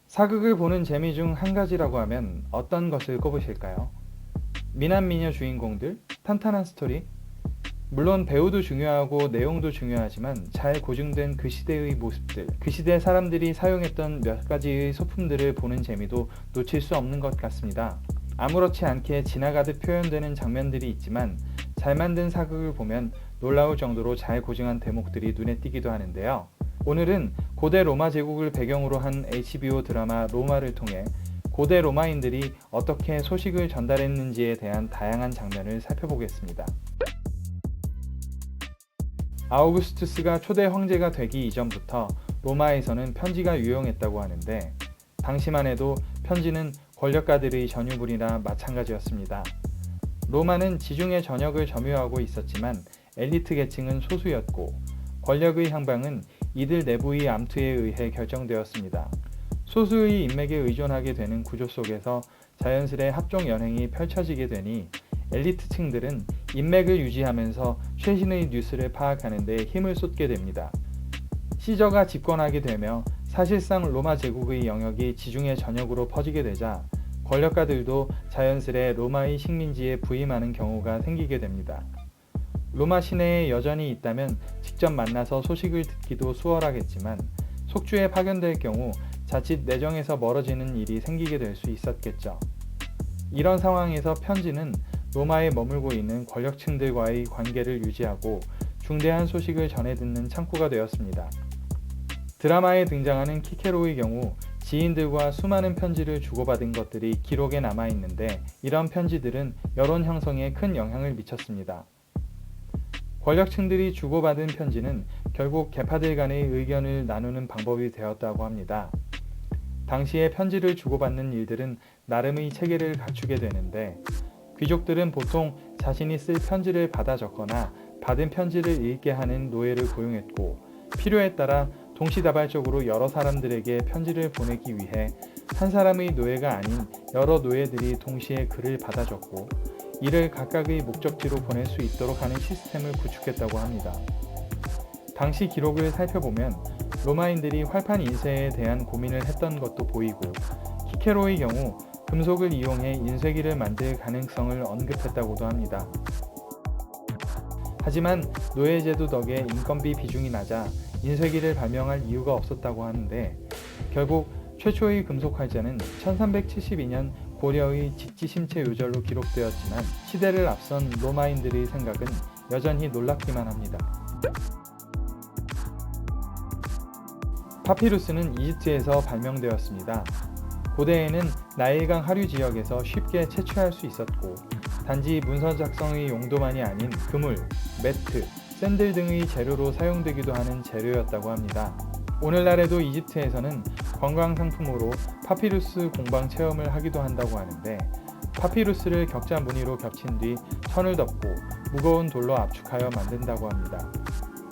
사극을 보는 재미 중 한 가지라고 하면 어떤 것을 꼽으실까요? 미남 미녀 주인공들, 탄탄한 스토리? 물론 배우도 중요하고 내용도 중요하지만 잘 고증된 그 시대의 모습들, 그 시대 사람들이 사용했던 몇 가지의 소품들을 보는 재미도 놓칠 수 없는 것 같습니다. 아무렇지 않게 지나가듯 표현되는 장면들이 있지만 잘 만든 사극을 보면 놀라울 정도로 잘 고증한 대목들이 눈에 띄기도 하는데요. 오늘은 고대 로마 제국을 배경으로 한 HBO 드라마 로마를 통해 고대 로마인들이 어떻게 소식을 전달했는지에 대한 다양한 장면을 살펴보겠습니다. 아우구스투스가 초대 황제가 되기 이전부터 로마에서는 편지가 유용했다고 하는데 당시만 해도 편지는 권력가들의 전유물이나 마찬가지였습니다. 로마는 지중해 전역을 점유하고 있었지만 엘리트 계층은 소수였고 권력의 향방은 이들 내부의 암투에 의해 결정되었습니다. 소수의 인맥에 의존하게 되는 구조 속에서 자연스레 합종 연행이 펼쳐지게 되니 엘리트층들은 인맥을 유지하면서 최신의 뉴스를 파악하는 데 힘을 쏟게 됩니다. 시저가 집권하게 되며 사실상 로마 제국의 영역이 지중해 전역으로 퍼지게 되자 권력가들도 자연스레 로마의 식민지에 부임하는 경우가 생기게 됩니다. 로마 시내에 여전히 있다면 직접 만나서 소식을 듣기도 수월하겠지만 속주에 파견될 경우 자칫 내정에서 멀어지는 일이 생기게 될 수 있었겠죠. 이런 상황에서 편지는 로마에 머물고 있는 권력층들과의 관계를 유지하고 중대한 소식을 전해 듣는 창구가 되었습니다. 드라마에 등장하는 키케로의 경우 지인들과 수많은 편지를 주고받은 것들이 기록에 남아있는데 이런 편지들은 여론 형성에 큰 영향을 미쳤습니다. 권력층들이 주고받은 편지는 결국 계파들 간의 의견을 나누는 방법이 되었다고 합니다. 당시에 편지를 주고받는 일들은 나름의 체계를 갖추게 되는데 귀족들은 보통 자신이 쓸 편지를 받아 적거나 받은 편지를 읽게 하는 노예를 고용했고 필요에 따라 동시다발적으로 여러 사람들에게 편지를 보내기 위해 한 사람의 노예가 아닌 여러 노예들이 동시에 글을 받아 적고 이를 각각의 목적지로 보낼 수 있도록 하는 시스템을 구축했다고 합니다. 당시 기록을 살펴보면 로마인들이 활판 인쇄에 대한 고민을 했던 것도 보이고 키케로의 경우 금속을 이용해 인쇄기를 만들 가능성을 언급했다고도 합니다. 하지만 노예제도 덕에 인건비 비중이 낮아 인쇄기를 발명할 이유가 없었다고 하는데 결국 최초의 금속 활자는 1372년 고려의 직지심체 요절로 기록되었지만 시대를 앞선 로마인들의 생각은 여전히 놀랍기만 합니다. 파피루스는 이집트에서 발명되었습니다. 고대에는 나일강 하류 지역에서 쉽게 채취할 수 있었고 단지 문서 작성의 용도만이 아닌 그물, 매트, 샌들 등의 재료로 사용되기도 하는 재료였다고 합니다. 오늘날에도 이집트에서는 관광상품으로 파피루스 공방 체험을 하기도 한다고 하는데 파피루스를 격자 무늬로 겹친 뒤 천을 덮고 무거운 돌로 압축하여 만든다고 합니다.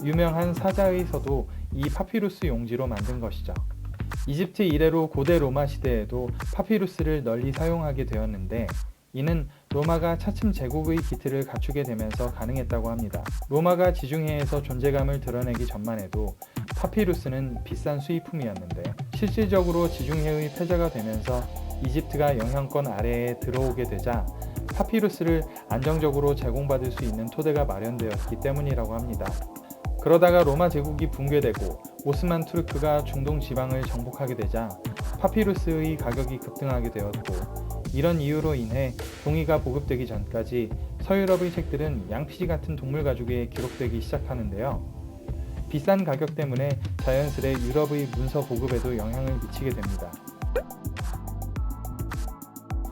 유명한 사자의 서도 이 파피루스 용지로 만든 것이죠. 이집트 이래로 고대 로마 시대에도 파피루스를 널리 사용하게 되었는데 이는 로마가 차츰 제국의 기틀을 갖추게 되면서 가능했다고 합니다. 로마가 지중해에서 존재감을 드러내기 전만 해도 파피루스는 비싼 수입품이었는데 실질적으로 지중해의 패자가 되면서 이집트가 영향권 아래에 들어오게 되자 파피루스를 안정적으로 제공받을 수 있는 토대가 마련되었기 때문이라고 합니다. 그러다가 로마 제국이 붕괴되고 오스만 투르크가 중동 지방을 정복하게 되자 파피루스의 가격이 급등하게 되었고 이런 이유로 인해 종이가 보급되기 전까지 서유럽의 책들은 양피지 같은 동물 가죽에 기록되기 시작하는데요. 비싼 가격 때문에 자연스레 유럽의 문서 보급에도 영향을 미치게 됩니다.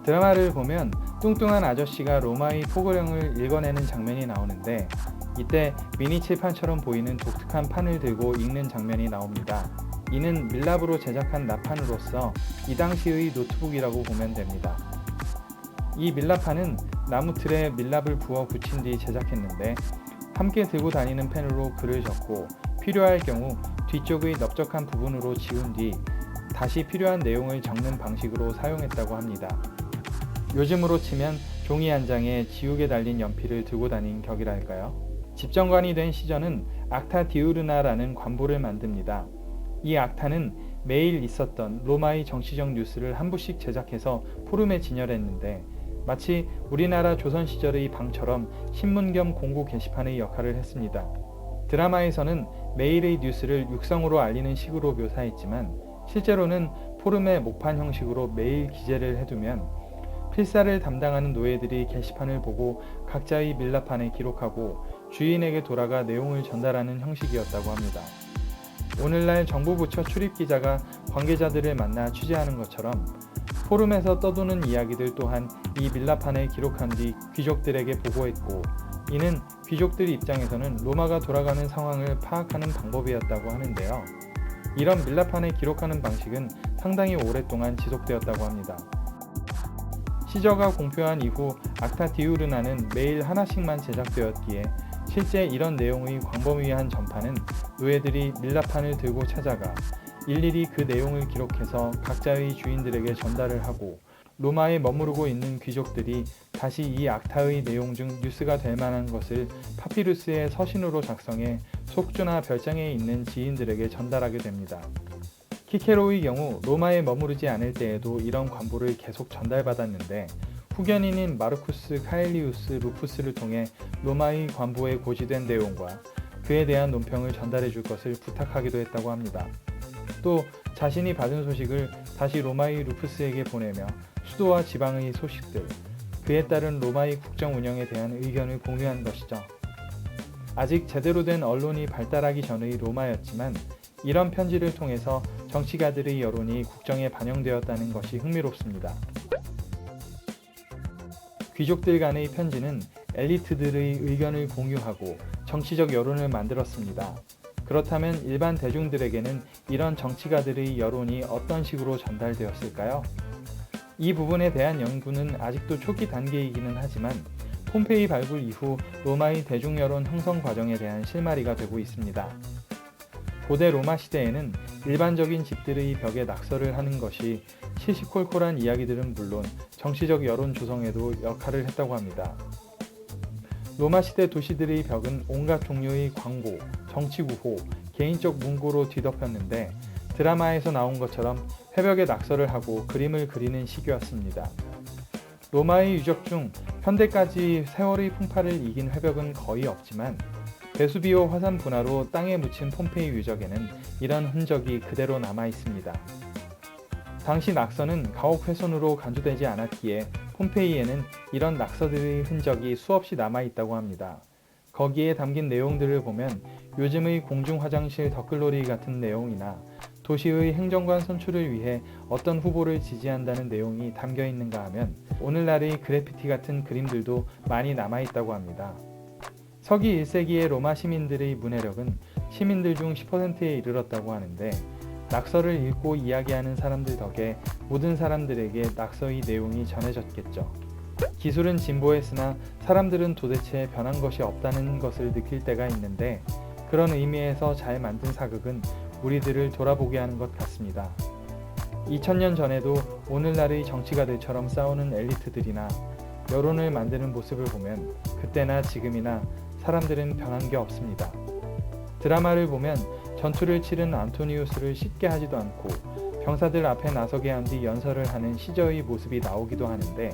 드라마를 보면 뚱뚱한 아저씨가 로마의 포고령을 읽어내는 장면이 나오는데 이때 미니 칠판처럼 보이는 독특한 판을 들고 읽는 장면이 나옵니다. 이는 밀랍으로 제작한 나판으로서 이 당시의 노트북이라고 보면 됩니다. 이 밀랍판은 나무 틀에 밀랍을 부어 붙인 뒤 제작했는데 함께 들고 다니는 펜으로 글을 적고 필요할 경우 뒤쪽의 넓적한 부분으로 지운 뒤 다시 필요한 내용을 적는 방식으로 사용했다고 합니다. 요즘으로 치면 종이 한 장에 지우개 달린 연필을 들고 다닌 격이랄까요? 집정관이 된 시저는 악타 디우르나라는 관보를 만듭니다. 이 악타는 매일 있었던 로마의 정치적 뉴스를 한 부씩 제작해서 포럼에 진열했는데 마치 우리나라 조선 시절의 방처럼 신문 겸 공고 게시판의 역할을 했습니다. 드라마에서는 매일의 뉴스를 육성으로 알리는 식으로 묘사했지만 실제로는 포럼의 목판 형식으로 매일 기재를 해두면 필사를 담당하는 노예들이 게시판을 보고 각자의 밀라판에 기록하고 주인에게 돌아가 내용을 전달하는 형식이었다고 합니다. 오늘날 정부 부처 출입기자가 관계자들을 만나 취재하는 것처럼 포럼에서 떠도는 이야기들 또한 이 밀라판에 기록한 뒤 귀족들에게 보고했고 이는 귀족들 입장에서는 로마가 돌아가는 상황을 파악하는 방법이었다고 하는데요. 이런 밀라판에 기록하는 방식은 상당히 오랫동안 지속되었다고 합니다. 시저가 공표한 이후 악타 디우르나는 매일 하나씩만 제작되었기에 실제 이런 내용의 광범위한 전파는 노예들이 밀라판을 들고 찾아가 일일이 그 내용을 기록해서 각자의 주인들에게 전달을 하고 로마에 머무르고 있는 귀족들이 다시 이 악타의 내용 중 뉴스가 될 만한 것을 파피루스의 서신으로 작성해 속주나 별장에 있는 지인들에게 전달하게 됩니다. 키케로의 경우 로마에 머무르지 않을 때에도 이런 관보를 계속 전달받았는데 후견인인 마르쿠스 카엘리우스 루푸스를 통해 로마의 관보에 고지된 내용과 그에 대한 논평을 전달해 줄 것을 부탁하기도 했다고 합니다. 또 자신이 받은 소식을 다시 로마의 루푸스에게 보내며 수도와 지방의 소식들, 그에 따른 로마의 국정 운영에 대한 의견을 공유한 것이죠. 아직 제대로 된 언론이 발달하기 전의 로마였지만 이런 편지를 통해서 정치가들의 여론이 국정에 반영되었다는 것이 흥미롭습니다. 귀족들 간의 편지는 엘리트들의 의견을 공유하고 정치적 여론을 만들었습니다. 그렇다면 일반 대중들에게는 이런 정치가들의 여론이 어떤 식으로 전달되었을까요? 이 부분에 대한 연구는 아직도 초기 단계이기는 하지만 폼페이 발굴 이후 로마의 대중여론 형성 과정에 대한 실마리가 되고 있습니다. 고대 로마 시대에는 일반적인 집들의 벽에 낙서를 하는 것이 시시콜콜한 이야기들은 물론 정치적 여론 조성에도 역할을 했다고 합니다. 로마 시대 도시들의 벽은 온갖 종류의 광고, 정치 구호, 개인적 문구로 뒤덮였는데 드라마에서 나온 것처럼 회벽에 낙서를 하고 그림을 그리는 시기였습니다. 로마의 유적 중 현대까지 세월의 풍파를 이긴 회벽은 거의 없지만 베수비오 화산 분화로 땅에 묻힌 폼페이 유적에는 이런 흔적이 그대로 남아 있습니다. 당시 낙서는 가옥 훼손으로 간주되지 않았기에 폼페이에는 이런 낙서들의 흔적이 수없이 남아 있다고 합니다. 거기에 담긴 내용들을 보면 요즘의 공중 화장실 덧글놀이 같은 내용이나 도시의 행정관 선출을 위해 어떤 후보를 지지한다는 내용이 담겨 있는가 하면 오늘날의 그래피티 같은 그림들도 많이 남아 있다고 합니다. 서기 1세기의 로마 시민들의 문해력은 시민들 중 10%에 이르렀다고 하는데 낙서를 읽고 이야기하는 사람들 덕에 모든 사람들에게 낙서의 내용이 전해졌겠죠. 기술은 진보했으나 사람들은 도대체 변한 것이 없다는 것을 느낄 때가 있는데 그런 의미에서 잘 만든 사극은 우리들을 돌아보게 하는 것 같습니다. 2000년 전에도 오늘날의 정치가들처럼 싸우는 엘리트들이나 여론을 만드는 모습을 보면 그때나 지금이나 사람들은 변한 게 없습니다. 드라마를 보면 전투를 치른 안토니우스를 씻게 하지도 않고 병사들 앞에 나서게 한 뒤 연설을 하는 시저의 모습이 나오기도 하는데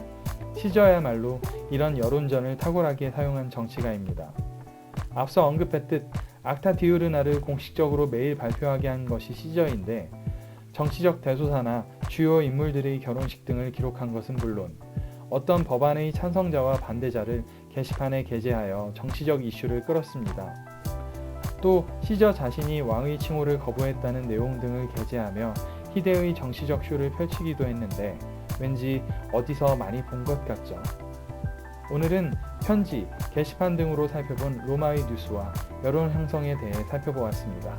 시저야말로 이런 여론전을 탁월하게 사용한 정치가입니다. 앞서 언급했듯 악타 디우르나를 공식적으로 매일 발표하게 한 것이 시저인데 정치적 대소사나 주요 인물들의 결혼식 등을 기록한 것은 물론 어떤 법안의 찬성자와 반대자를 게시판에 게재하여 정치적 이슈를 끌었습니다. 또 시저 자신이 왕의 칭호를 거부했다는 내용 등을 게재하며 희대의 정치적 쇼를 펼치기도 했는데 왠지 어디서 많이 본 것 같죠. 오늘은 편지, 게시판 등으로 살펴본 로마의 뉴스와 여론 형성에 대해 살펴보았습니다.